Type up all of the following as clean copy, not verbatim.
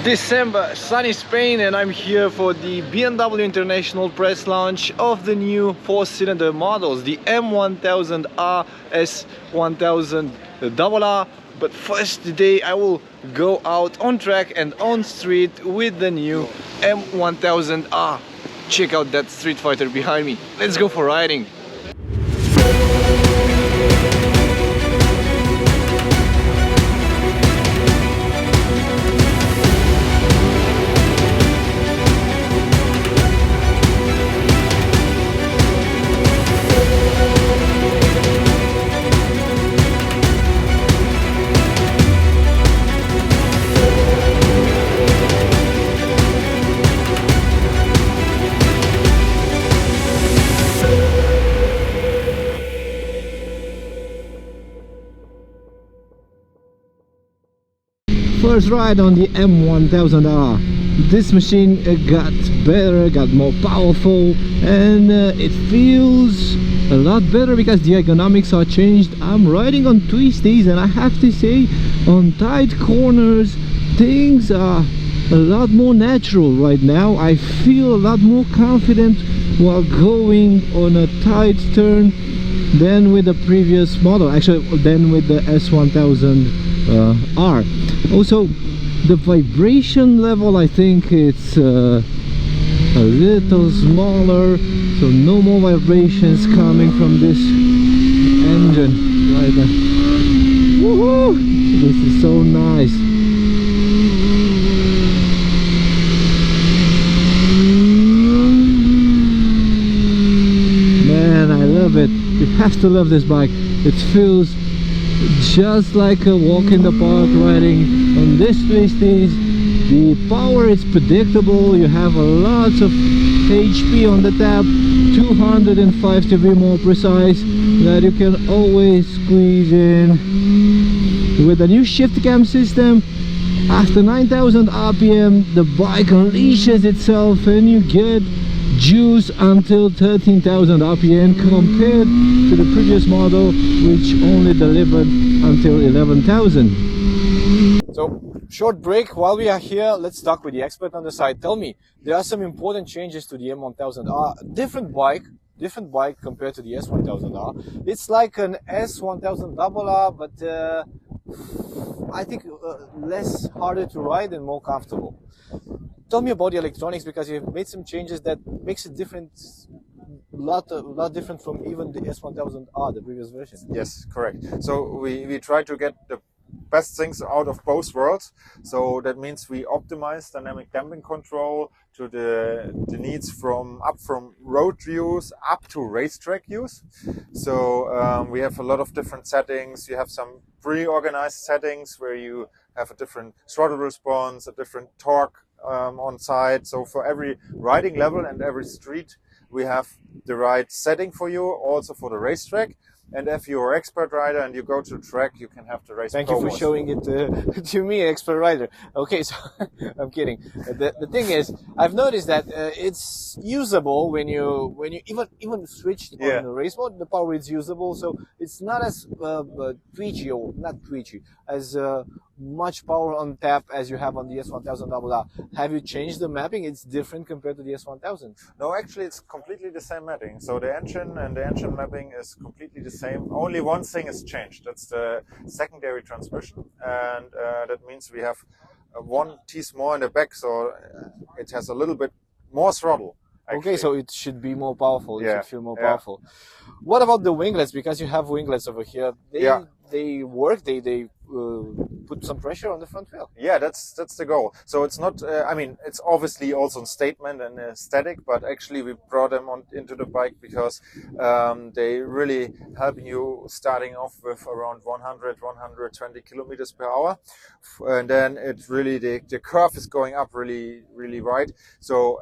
December, sunny Spain, and I'm here for the BMW International press launch of the new 4-cylinder models, the M1000R, S1000RR. But first today I will go out on track and on street with the new M1000R. Check out that Streetfighther behind me. Let's go for riding. First ride on the M1000R. This machine got better, got more powerful, and it feels a lot better because the ergonomics are changed. I'm riding on twisties, and I have to say, on tight corners things are a lot more natural right now. I feel a lot more confident while going on a tight turn than with the previous model, actually than with the S1000R. Also, the vibration level, I think it's a little smaller, so no more vibrations coming from this engine right there. Woohoo! This is so nice. Man, I love it. You have to love this bike. It feels just like a walk in the park riding on this twisties. The power is predictable. You have a lot of HP on the tap, 205 to be more precise, that you can always squeeze in. With the new shift cam system, after 9,000 RPM the bike unleashes itself and you get juice until 13,000 RPM compared to the previous model, which only delivered until 11,000. So, short break. While we are here, let's talk with the expert on the side. Tell me, there are some important changes to the M1000R. Different bike compared to the S1000R. It's like an S1000RR, but I think less harder to ride and more comfortable. Tell me about the electronics, because you've made some changes that makes it different, lot different from even the S1000R, the previous version. Yes, correct. So we try to get the best things out of both worlds. So that means we optimize dynamic damping control to the needs from road use up to racetrack use. So we have a lot of different settings. You have some pre-organized settings where you have a different throttle response, a different torque on site. So for every riding level and every street we have the right setting for you, also for the racetrack. And if you're an expert rider and you go to the track, you can have the race. Thank you for showing it to me, expert rider. Okay, so I'm kidding. The thing is, I've noticed that it's usable when you even switch on the race mode. The power is usable, so it's not as twitchy, or not twitchy, as much power on tap as you have on the S1000RR. Have you changed the mapping? It's different compared to the S1000. No, actually it's completely the same mapping. So the engine and the engine mapping is completely the same. Only one thing has changed. That's the secondary transmission, and that means we have one teeth more in the back, so it has a little bit more throttle. Actually. Okay, so it should be more powerful. It should feel more powerful. What about the winglets? Because you have winglets over here. They work. They put some pressure on the front wheel. Yeah, that's the goal. So it's not. I mean, it's obviously also a statement and aesthetic, but actually we brought them into the bike because they really help you starting off with around 100-120 kilometers per hour, and then it really the curve is going up really wide. So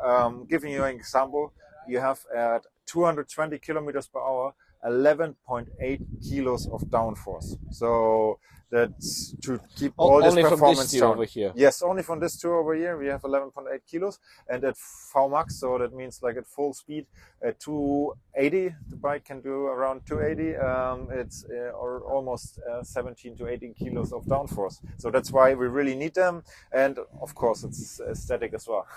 giving you an example, you have at 220 kilometers per hour 11.8 kilos of downforce. So That's to keep all this only from performance this tier down. over here. Yes, only from this tour over here we have 11.8 kilos, and at VMAX, so that means like at full speed, at 280, the bike can do around 280. It's or almost 17 to 18 kilos of downforce. So that's why we really need them, and of course it's aesthetic as well.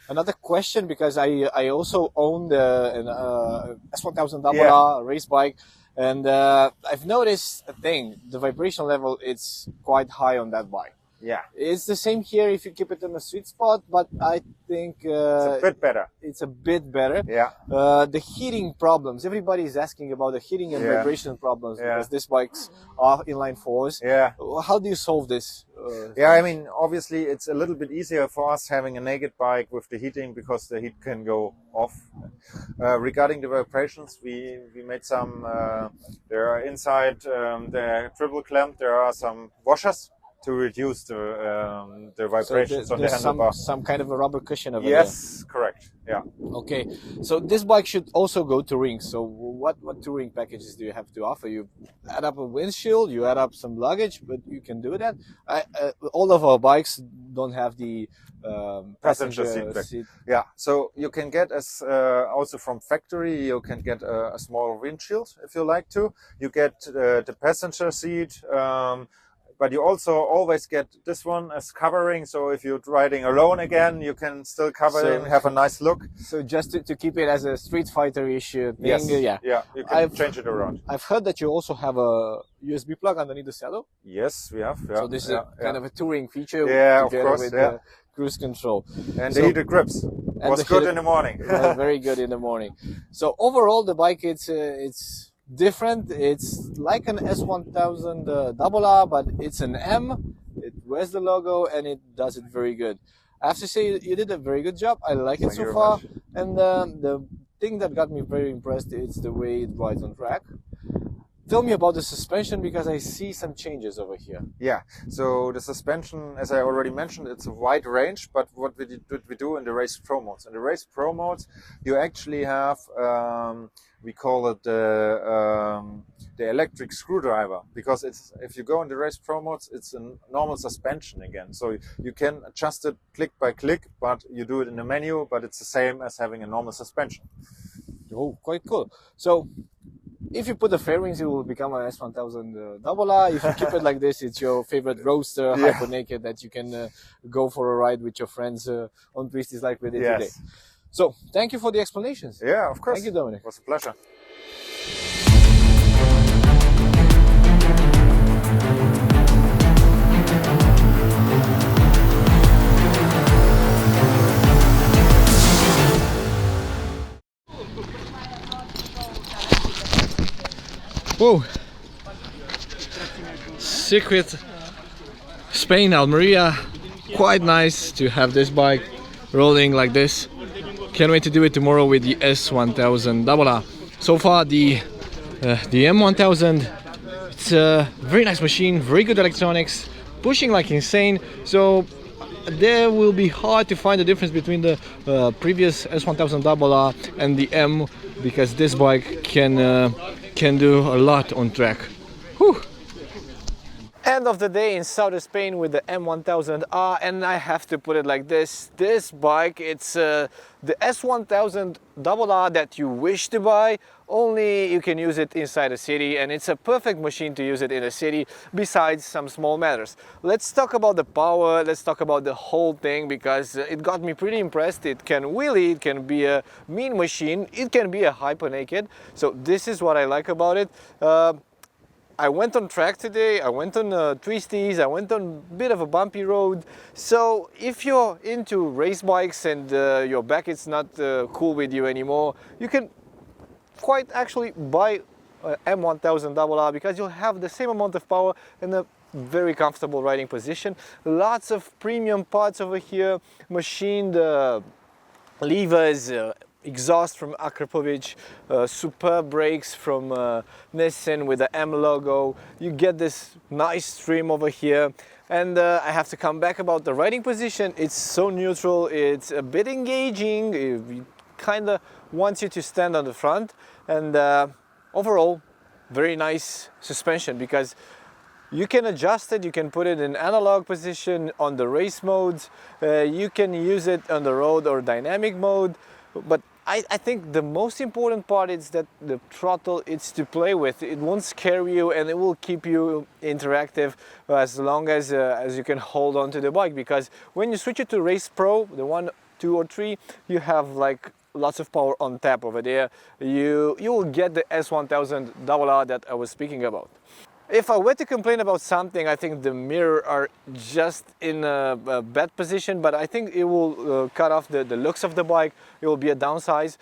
Another question, because I also own an S1000 race bike, and I've noticed a thing: the vibration level, it's quite high on that bike. Yeah, It's the same here if you keep it in a sweet spot, but I think it's a bit better. it's a bit better. Yeah, The heating problems. Everybody is asking about the heating and vibration problems because these bikes are inline fours. yeah. How do you solve this? Yeah, I mean, obviously it's a little bit easier for us having a naked bike with the heating because the heat can go off. Regarding the vibrations, we made some, there are inside the triple clamp, there are some washers to reduce the vibrations on the handlebar. Some kind of a rubber cushion over there. Yes, correct. Yeah. Okay, so this bike should also go touring. So what touring packages do you have to offer? You add up a windshield, you add up some luggage, but you can do that. All of our bikes don't have the passenger seat. Yeah, so you can get as also from factory, you can get a small windshield if you like to. You get the passenger seat. But you also always get this one as covering, so if you're riding alone again, you can still cover it and have a nice look. So just to keep it as a Streetfighther-ish thing, Yes. yeah. Yeah, you can change it around. I've heard that you also have a USB plug underneath the saddle. Yes, we have. Yeah. So this is a kind of a touring feature of together course, with cruise control. And the heated grips was good in the morning. Very good in the morning. So overall, the bike, it's different. It's like an S1000 RR, but it's an M. It wears the logo and it does it very good. I have to say you did a very good job. I like it so far. And the thing that got me very impressed is the way it rides on track. Tell me about the suspension, because I see some changes over here. Yeah, so the suspension, as I already mentioned, it's a wide range, but what we do in the Race Pro modes. In the Race Pro modes, you actually have, we call it the electric screwdriver, because it's, if you go in the Race Pro modes, it's a normal suspension again. So you can adjust it click by click, but you do it in the menu, but it's the same as having a normal suspension. Oh, quite cool. So if you put the fairings, it will become an S1000 RR. If you keep it like this, it's your favorite roadster, hypernaked, that you can go for a ride with your friends on pistes like we did today. So thank you for the explanations. Yeah, of course. Thank you, Dominic. It was a pleasure. Whoa! Secret Spain, Almeria. Quite nice to have this bike rolling like this. Can't wait to do it tomorrow with the S1000 RR. So far the M1000, it's a very nice machine, very good electronics, pushing like insane. So there will be hard to find the difference between the previous S1000 RR and the M, because this bike can do a lot on track. Whew. End of the day in southern Spain with the M1000R, and I have to put it like this: this bike, it's the S1000 RR that you wish to buy, only you can use it inside a city, and it's a perfect machine to use it in a city, besides some small matters. Let's talk about the power, let's talk about the whole thing, because it got me pretty impressed. It can wheelie, it can be a mean machine, it can be a hypernaked. So this is what I like about it. I went on track today, I went on twisties, I went on a bit of a bumpy road. So if you're into race bikes and your back is not cool with you anymore, you can quite actually buy M1000 RR, because you'll have the same amount of power and a very comfortable riding position. Lots of premium parts over here, machined levers, exhaust from Akrapovic, superb brakes from Nissan with the M logo. You get this nice trim over here. And I have to come back about the riding position. It's so neutral, it's a bit engaging, it kind of wants you to stand on the front. And overall, very nice suspension, because You can adjust it, you can put it in analog position on the race modes, you can use it on the road or dynamic mode, but I think the most important part is that the throttle it's to play with. It won't scare you and it will keep you interactive as long as you can hold on to the bike, because when you switch it to Race Pro, the 1, 2 or 3, you have like lots of power on tap over there. You will get the S1000RR that I was speaking about. If I were to complain about something, I think the mirror are just in a bad position, but I think it will cut off the looks of the bike. It will be a downsize.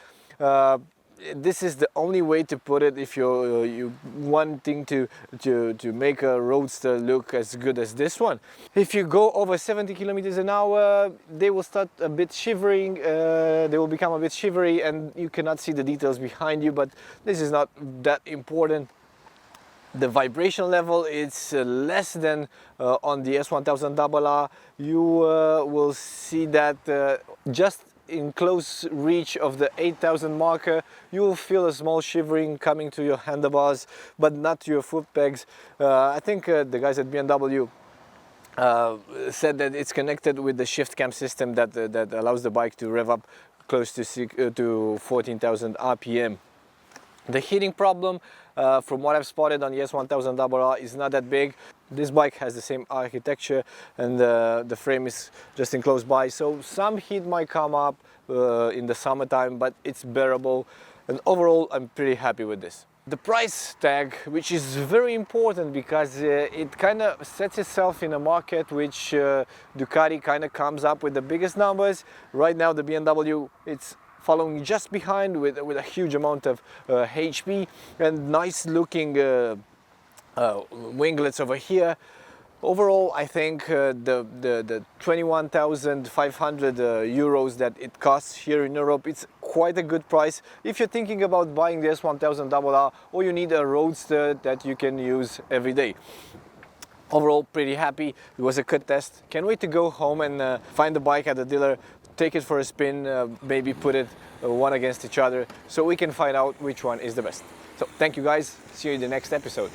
This is the only way to put it if you're wanting to make a roadster look as good as this one. If you go over 70 kilometers an hour, they will start a bit shivering, they will become a bit shivery and you cannot see the details behind you, but this is not that important. The vibration level is less than on the S1000RR. You will see that just in close reach of the 8000 marker, you will feel a small shivering coming to your handlebars, but not to your foot pegs. I think the guys at BMW said that it's connected with the shift cam system that allows the bike to rev up close to 14,000 RPM. The heating problem, from what I've spotted on the S1000RR, is not that big. This bike has the same architecture and the frame is just enclosed by, so some heat might come up in the summertime, but it's bearable, and overall I'm pretty happy with this. The price tag, which is very important because it kind of sets itself in a market which Ducati kind of comes up with the biggest numbers. Right now the BMW, it's following just behind with a huge amount of HP and nice looking winglets over here. Overall, I think the 21,500 euros that it costs here in Europe, it's quite a good price if you're thinking about buying the S1000RR or you need a roadster that you can use every day. Overall, pretty happy. It was a good test. Can't wait to go home and find the bike at the dealer, take it for a spin, maybe put it one against each other so we can find out which one is the best. So thank you guys, see you in the next episode.